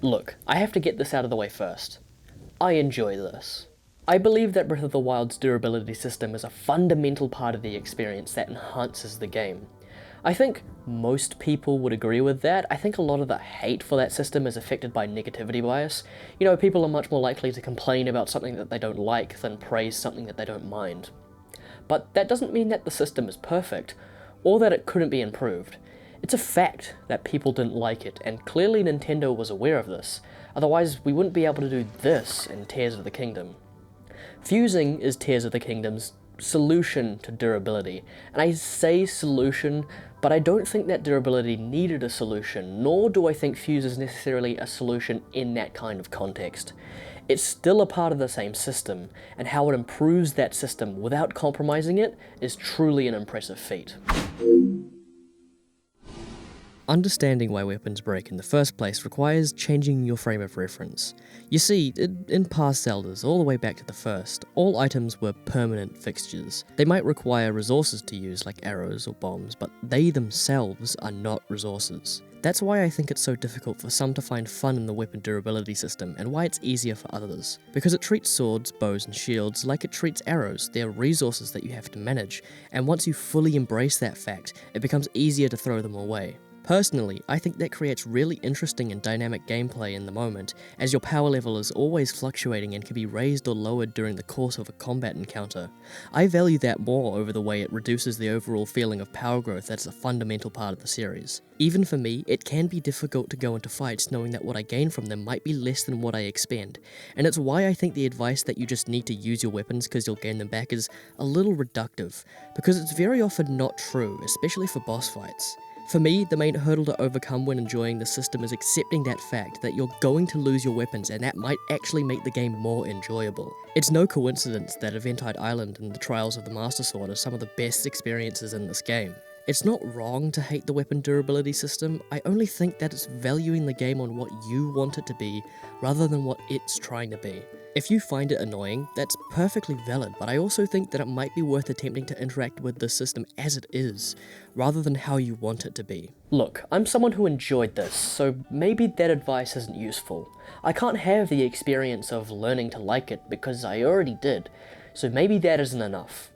Look, I have to get this out of the way first. I enjoy this. I believe that Breath of the Wild's durability system is a fundamental part of the experience that enhances the game. I think most people would agree with that. I think a lot of the hate for that system is affected by negativity bias. People are much more likely to complain about something that they don't like than praise something that they don't mind. But that doesn't mean that the system is perfect, or that it couldn't be improved. It's a fact that people didn't like it, and clearly Nintendo was aware of this, otherwise we wouldn't be able to do this in Tears of the Kingdom. Fusing is Tears of the Kingdom's solution to durability, and I say solution, but I don't think that durability needed a solution, nor do I think Fuse is necessarily a solution in that kind of context. It's still a part of the same system, and how it improves that system without compromising it is truly an impressive feat. Understanding why weapons break in the first place requires changing your frame of reference. You see, in past Zeldas, all the way back to the first, all items were permanent fixtures. They might require resources to use, like arrows or bombs, but they themselves are not resources. That's why I think it's so difficult for some to find fun in the weapon durability system, and why it's easier for others. Because it treats swords, bows, and shields like it treats arrows. They're resources that you have to manage, and once you fully embrace that fact, it becomes easier to throw them away. Personally, I think that creates really interesting and dynamic gameplay in the moment, as your power level is always fluctuating and can be raised or lowered during the course of a combat encounter. I value that more over the way it reduces the overall feeling of power growth that's a fundamental part of the series. Even for me, it can be difficult to go into fights knowing that what I gain from them might be less than what I expend, and it's why I think the advice that you just need to use your weapons because you'll gain them back is a little reductive, because it's very often not true, especially for boss fights. For me, the main hurdle to overcome when enjoying the system is accepting that fact that you're going to lose your weapons, and that might actually make the game more enjoyable. It's no coincidence that Eventide Island and the Trials of the Master Sword are some of the best experiences in this game. It's not wrong to hate the weapon durability system, I only think that it's valuing the game on what you want it to be, rather than what it's trying to be. If you find it annoying, that's perfectly valid, but I also think that it might be worth attempting to interact with the system as it is, rather than how you want it to be. Look, I'm someone who enjoyed this, so maybe that advice isn't useful. I can't have the experience of learning to like it because I already did, so maybe that isn't enough.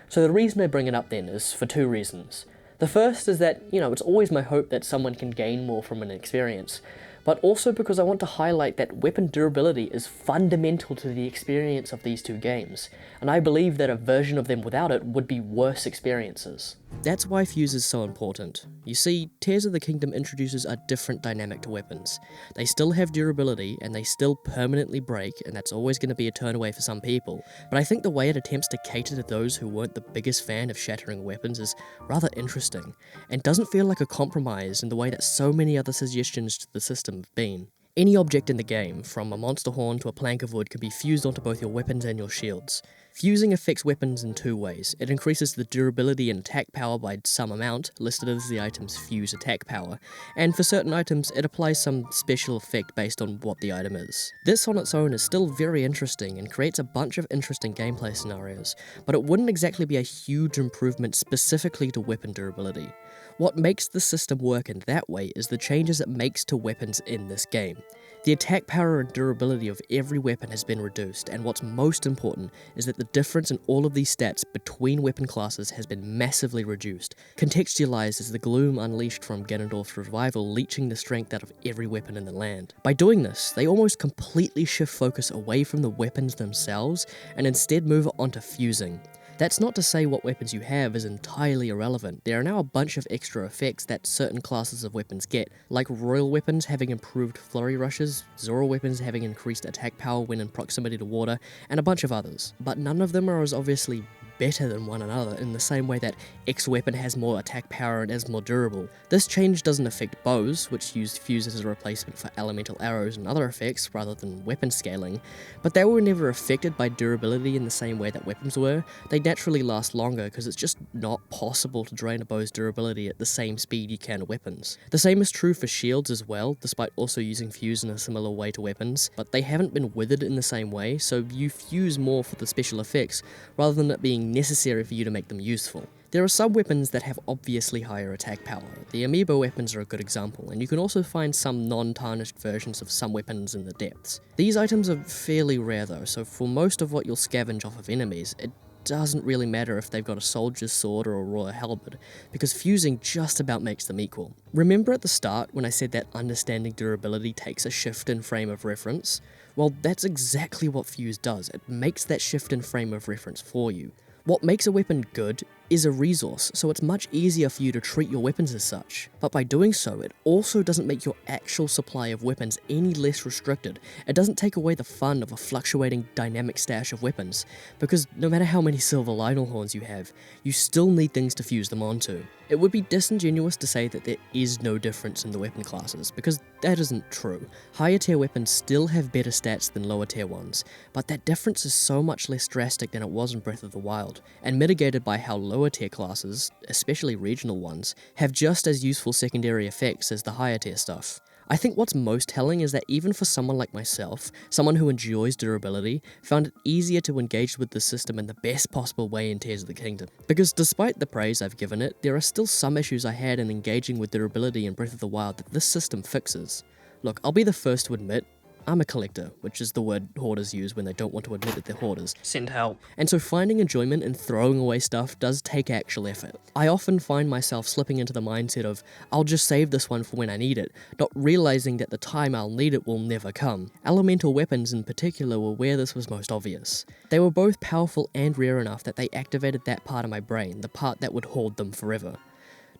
So the reason I bring it up then is for two reasons. The first is that, it's always my hope that someone can gain more from an experience, but also because I want to highlight that weapon durability is fundamental to the experience of these two games, and I believe that a version of them without it would be worse experiences. That's why Fuse is so important. You see, Tears of the Kingdom introduces a different dynamic to weapons. They still have durability, and they still permanently break, and that's always going to be a turn away for some people, but I think the way it attempts to cater to those who weren't the biggest fan of shattering weapons is rather interesting, and doesn't feel like a compromise in the way that so many other suggestions to the system have been. Any object in the game, from a monster horn to a plank of wood, can be fused onto both your weapons and your shields. Fusing affects weapons in two ways. It increases the durability and attack power by some amount, listed as the item's fuse attack power, and for certain items it applies some special effect based on what the item is. This on its own is still very interesting and creates a bunch of interesting gameplay scenarios, but it wouldn't exactly be a huge improvement specifically to weapon durability. What makes the system work in that way is the changes it makes to weapons in this game. The attack power and durability of every weapon has been reduced, and what's most important is that the difference in all of these stats between weapon classes has been massively reduced, contextualized as the gloom unleashed from Ganondorf's revival leeching the strength out of every weapon in the land. By doing this, they almost completely shift focus away from the weapons themselves and instead move it onto fusing. That's not to say what weapons you have is entirely irrelevant. There are now a bunch of extra effects that certain classes of weapons get, like Royal weapons having improved flurry rushes, Zora weapons having increased attack power when in proximity to water, and a bunch of others. But none of them are as obviously better than one another in the same way that X weapon has more attack power and is more durable. This change doesn't affect bows, which use fuse as a replacement for elemental arrows and other effects rather than weapon scaling, but they were never affected by durability in the same way that weapons were. They naturally last longer because it's just not possible to drain a bow's durability at the same speed you can weapons. The same is true for shields as well, despite also using fuse in a similar way to weapons, but they haven't been withered in the same way, so you fuse more for the special effects rather than it being necessary for you to make them useful. There are some weapons that have obviously higher attack power. The amiibo weapons are a good example, and you can also find some non-tarnished versions of some weapons in the depths. These items are fairly rare though, so for most of what you'll scavenge off of enemies, it doesn't really matter if they've got a soldier's sword or a royal halberd, because fusing just about makes them equal. Remember at the start when I said that understanding durability takes a shift in frame of reference? Well, that's exactly what Fuse does. It makes that shift in frame of reference for you. What makes a weapon good is a resource, so it's much easier for you to treat your weapons as such. But by doing so, it also doesn't make your actual supply of weapons any less restricted. It doesn't take away the fun of a fluctuating dynamic stash of weapons, because no matter how many silver Lynel you have, you still need things to fuse them onto. It would be disingenuous to say that there is no difference in the weapon classes, because that isn't true. Higher tier weapons still have better stats than lower tier ones, but that difference is so much less drastic than it was in Breath of the Wild, and mitigated by how lower tier classes, especially regional ones, have just as useful secondary effects as the higher tier stuff. I think what's most telling is that even for someone like myself, someone who enjoys durability, found it easier to engage with the system in the best possible way in Tears of the Kingdom. Because despite the praise I've given it, there are still some issues I had in engaging with durability in Breath of the Wild that this system fixes. Look, I'll be the first to admit, I'm a collector, which is the word hoarders use when they don't want to admit that they're hoarders. Send help. And so finding enjoyment in throwing away stuff does take actual effort. I often find myself slipping into the mindset of, I'll just save this one for when I need it, not realizing that the time I'll need it will never come. Elemental weapons in particular were where this was most obvious. They were both powerful and rare enough that they activated that part of my brain, the part that would hoard them forever.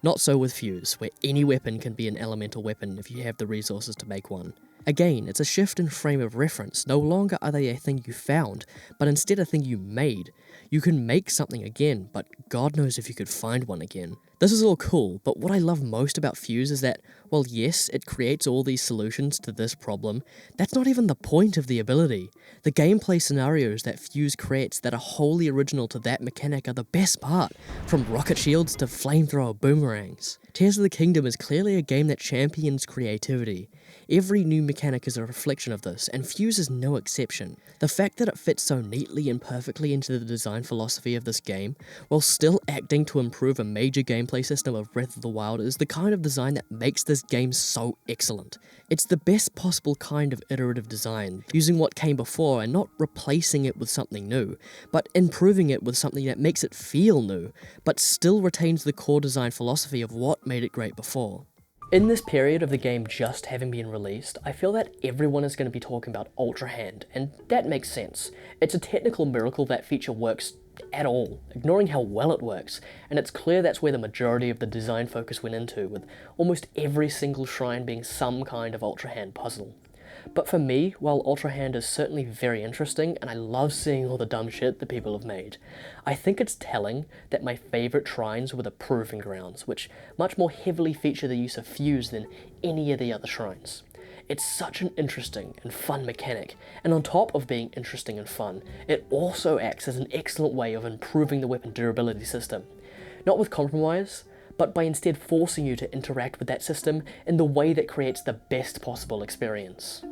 Not so with Fuse, where any weapon can be an elemental weapon if you have the resources to make one. Again, it's a shift in frame of reference. No longer are they a thing you found, but instead a thing you made. You can make something again, but God knows if you could find one again. This is all cool, but what I love most about Fuse is that, well, yes, it creates all these solutions to this problem. That's not even the point of the ability. The gameplay scenarios that Fuse creates that are wholly original to that mechanic are the best part, from rocket shields to flamethrower boomerangs. Tears of the Kingdom is clearly a game that champions creativity. Every new mechanic is a reflection of this, and Fuse is no exception. The fact that it fits so neatly and perfectly into the design philosophy of this game, while still acting to improve a major gameplay system of Breath of the Wild, is the kind of design that makes this game so excellent. It's the best possible kind of iterative design, using what came before and not replacing it with something new, but improving it with something that makes it feel new, but still retains the core design philosophy of what made it great before. In this period of the game just having been released, I feel that everyone is going to be talking about Ultra Hand, and that makes sense. It's a technical miracle that feature works at all, ignoring how well it works, and it's clear that's where the majority of the design focus went into, with almost every single shrine being some kind of Ultra Hand puzzle. But for me, while Ultra Hand is certainly very interesting, and I love seeing all the dumb shit that people have made, I think it's telling that my favourite shrines were the Proving Grounds, which much more heavily feature the use of Fuse than any of the other shrines. It's such an interesting and fun mechanic, and on top of being interesting and fun, it also acts as an excellent way of improving the weapon durability system. Not with compromise, but by instead forcing you to interact with that system in the way that creates the best possible experience.